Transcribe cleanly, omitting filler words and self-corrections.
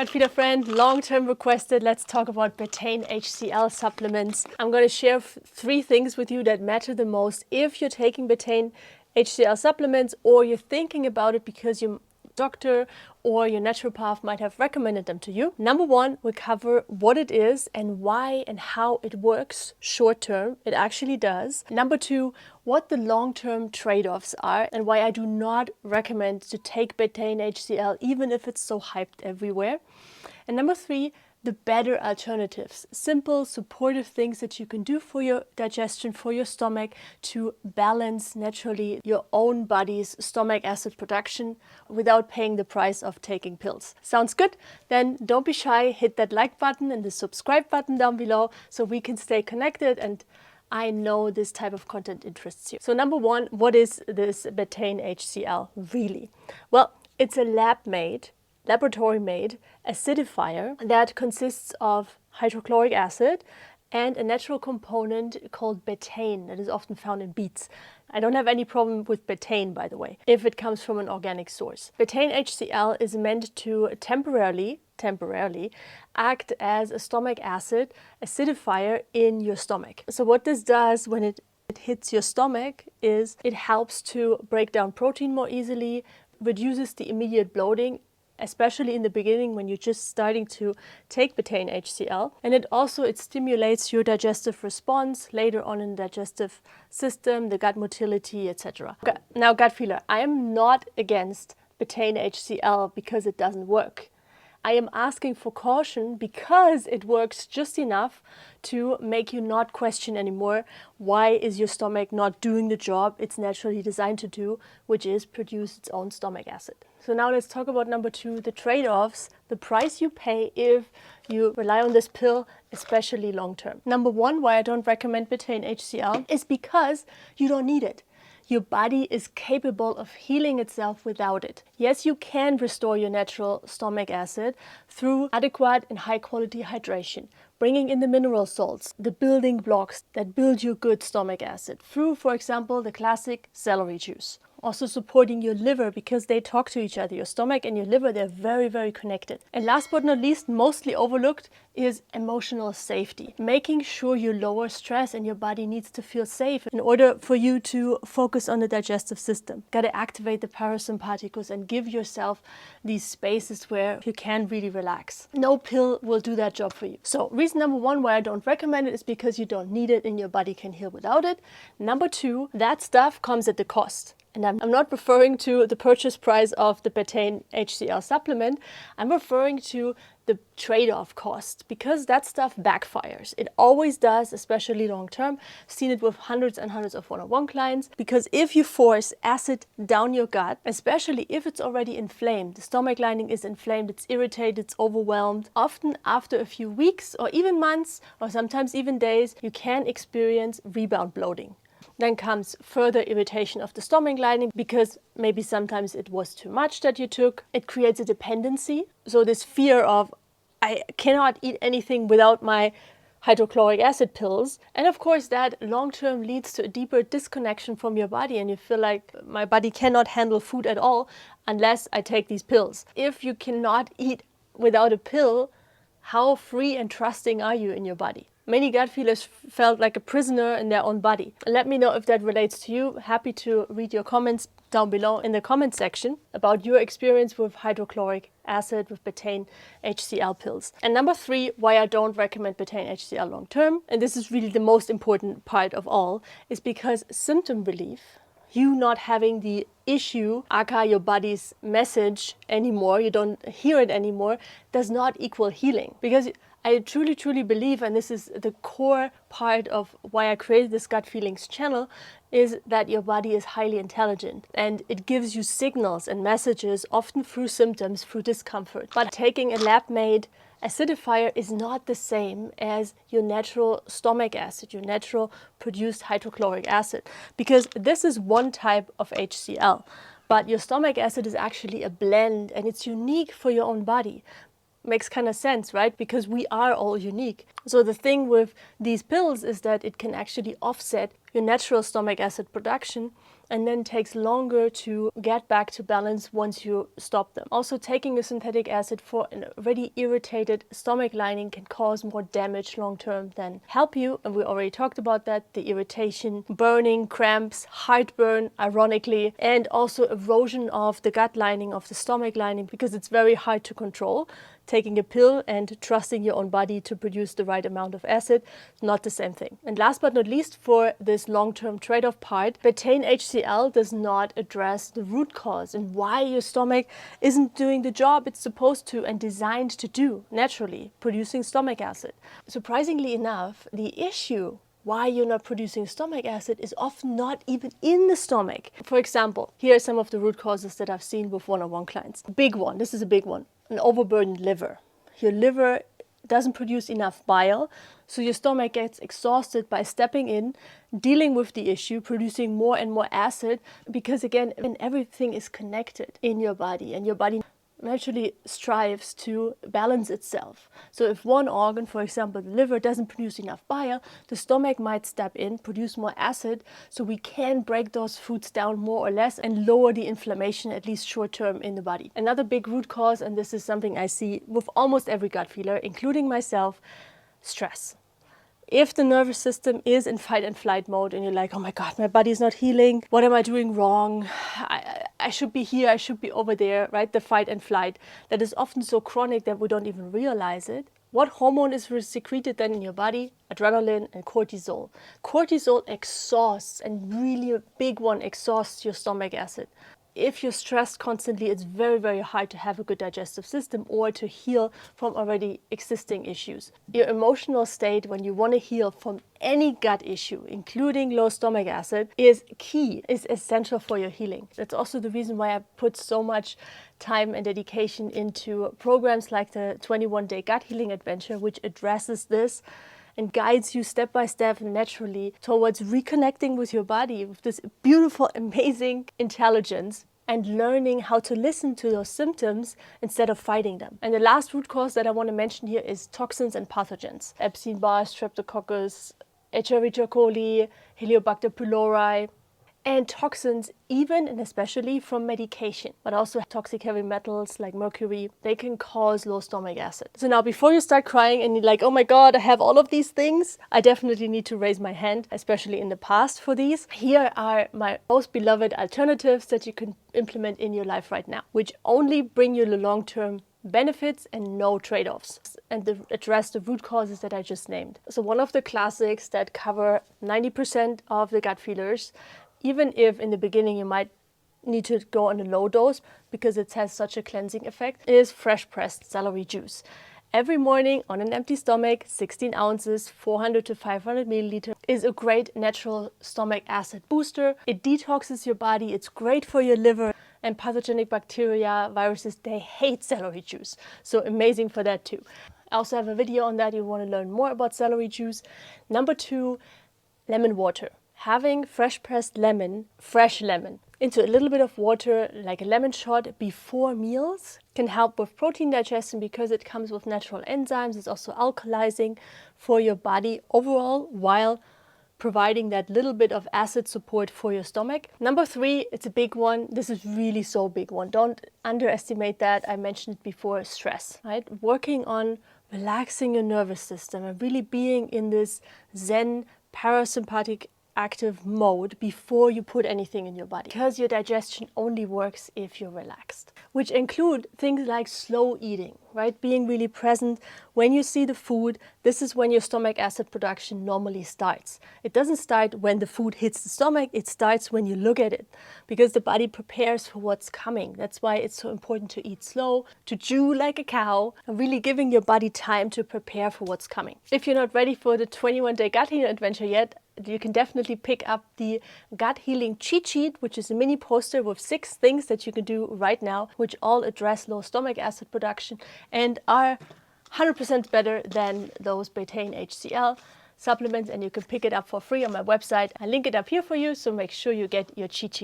Gut feeder friend, long-term requested, let's talk about Betaine HCL supplements. I'm going to share 3 things with you that matter the most if you're taking Betaine HCL supplements or you're thinking about it because your doctor or your naturopath might have recommended them to you. Number 1, we cover what it is and why and how it works short term. It actually does. Number 2, what the long-term trade-offs are and why I do not recommend to take Betaine HCL even if it's so hyped everywhere. And number 3, the better alternatives, simple supportive things that you can do for your digestion, for your stomach, to balance naturally your own body's stomach acid production without paying the price of taking pills. Sounds good? Then don't be shy, hit that like button and the subscribe button down below so we can stay connected, and I know this type of content interests you. So number 1, what is this Betaine HCL really? Well, it's a laboratory-made acidifier that consists of hydrochloric acid and a natural component called betaine that is often found in beets. I don't have any problem with betaine, by the way, if it comes from an organic source. Betaine HCL is meant to temporarily act as a stomach acid acidifier in your stomach. So what this does when it hits your stomach is it helps to break down protein more easily, reduces the immediate bloating, especially in the beginning when you're just starting to take Betaine HCL. And it stimulates your digestive response later on in the digestive system, the gut motility, etc. Now, gut feeler, I am not against Betaine HCL because it doesn't work. I am asking for caution because it works just enough to make you not question anymore why is your stomach not doing the job it's naturally designed to do, which is produce its own stomach acid. So now let's talk about number 2, the trade-offs, the price you pay if you rely on this pill, especially long term. Number 1, why I don't recommend Betaine HCL is because you don't need it. Your body is capable of healing itself without it. Yes, you can restore your natural stomach acid through adequate and high quality hydration, bringing in the mineral salts, the building blocks that build your good stomach acid through, for example, the classic celery juice. Also supporting your liver because they talk to each other. Your stomach and your liver, they're very, very connected. And last but not least, mostly overlooked, is emotional safety. Making sure you lower stress and your body needs to feel safe in order for you to focus on the digestive system. Got to activate the parasympathicus and give yourself these spaces where you can really relax. No pill will do that job for you. So reason number 1 why I don't recommend it is because you don't need it and your body can heal without it. Number 2, that stuff comes at the cost. And I'm not referring to the purchase price of the Betaine HCL supplement. I'm referring to the trade-off cost because that stuff backfires. It always does, especially long term. I've seen it with hundreds and hundreds of one-on-one clients because if you force acid down your gut, especially if it's already inflamed, the stomach lining is inflamed, it's irritated, it's overwhelmed, often after a few weeks or even months or sometimes even days, you can experience rebound bloating. Then comes further irritation of the stomach lining because maybe sometimes it was too much that you took. It creates a dependency. So this fear of, I cannot eat anything without my hydrochloric acid pills. And of course that long-term leads to a deeper disconnection from your body and you feel like my body cannot handle food at all unless I take these pills. If you cannot eat without a pill, how free and trusting are you in your body? Many gut feelers felt like a prisoner in their own body. Let me know if that relates to you. Happy to read your comments down below in the comment section about your experience with hydrochloric acid, with Betaine HCL pills. And number 3, why I don't recommend Betaine HCL long term, and this is really the most important part of all, is because symptom relief, you not having the issue, aka your body's message anymore, you don't hear it anymore, does not equal healing. Because I truly, truly believe, and this is the core part of why I created this Gut Feelings channel, is that your body is highly intelligent and it gives you signals and messages, often through symptoms, through discomfort. But taking a lab-made acidifier is not the same as your natural stomach acid, your natural produced hydrochloric acid, because this is one type of HCL. But your stomach acid is actually a blend and it's unique for your own body. Makes kind of sense, right? Because we are all unique. So the thing with these pills is that it can actually offset your natural stomach acid production and then takes longer to get back to balance once you stop them. Also, taking a synthetic acid for an already irritated stomach lining can cause more damage long term than help you, and we already talked about that. The irritation, burning, cramps, heartburn, ironically, and also erosion of the gut lining, of the stomach lining, because it's very hard to control. Taking a pill and trusting your own body to produce the right amount of acid, not the same thing. And last but not least, for this long-term trade-off part, Betaine HCL does not address the root cause and why your stomach isn't doing the job it's supposed to and designed to do naturally, producing stomach acid. Surprisingly enough, the issue why you're not producing stomach acid is often not even in the stomach. For example, here are some of the root causes that I've seen with one-on-one clients. Big one, this is a big one, an overburdened liver. Your liver doesn't produce enough bile, so your stomach gets exhausted by stepping in, dealing with the issue, producing more and more acid, because again, everything is connected in your body, and your body naturally strives to balance itself. So if one organ, for example the liver, doesn't produce enough bile, the stomach might step in, produce more acid, so we can break those foods down more or less and lower the inflammation, at least short term, in the body. Another big root cause, and this is something I see with almost every gut feeler, including myself, stress. If the nervous system is in fight and flight mode and you're like, oh my God, my body's not healing, what am I doing wrong? I should be here, I should be over there, right? The fight and flight that is often so chronic that we don't even realize it. What hormone is secreted then in your body? Adrenaline and cortisol. Cortisol exhausts, and really a big one, exhausts your stomach acid. If you're stressed constantly, it's very, very hard to have a good digestive system or to heal from already existing issues. Your emotional state when you want to heal from any gut issue, including low stomach acid, is key, is essential for your healing. That's also the reason why I put so much time and dedication into programs like the 21-day gut healing adventure, which addresses this and guides you step by step naturally towards reconnecting with your body with this beautiful, amazing intelligence and learning how to listen to those symptoms instead of fighting them. And the last root cause that I want to mention here is toxins and pathogens. Epstein-Barr, Streptococcus, Escherichia coli, Helicobacter pylori, and toxins, even and especially from medication, but also toxic heavy metals like mercury, they can cause low stomach acid. So now before you start crying and you're like, oh my God, I have all of these things, I definitely need to raise my hand, especially in the past for these. Here are my most beloved alternatives that you can implement in your life right now, which only bring you the long-term benefits and no trade-offs, and address the root causes that I just named. So one of the classics that cover 90% of the gut feelers, even if in the beginning you might need to go on a low dose because it has such a cleansing effect, is fresh pressed celery juice. Every morning on an empty stomach, 16 ounces, 400 to 500 milliliters, is a great natural stomach acid booster. It detoxes your body, it's great for your liver, and pathogenic bacteria, viruses, they hate celery juice. So amazing for that too. I also have a video on that if you want to learn more about celery juice. Number 2, lemon water. Having fresh pressed lemon, fresh lemon, into a little bit of water, like a lemon shot before meals, can help with protein digestion because it comes with natural enzymes. It's also alkalizing for your body overall, while providing that little bit of acid support for your stomach. Number 3, it's a big one. This is really so big one. Don't underestimate that. I mentioned it before, stress, right? Working on relaxing your nervous system and really being in this Zen parasympathetic active mode before you put anything in your body, because your digestion only works if you're relaxed, which include things like slow eating, right? Being really present when you see the food. This is when your stomach acid production normally starts. It doesn't start when the food hits the stomach, it starts when you look at it, because the body prepares for what's coming. That's why it's so important to eat slow, to chew like a cow, and really giving your body time to prepare for what's coming. If you're not ready for the 21-day gut healing adventure yet, you can definitely pick up the gut healing cheat sheet, which is a mini poster with 6 things that you can do right now, which all address low stomach acid production and are 100% better than those Betaine HCL supplements. And you can pick it up for free on my website. I link it up here for you, so make sure you get your cheat sheet.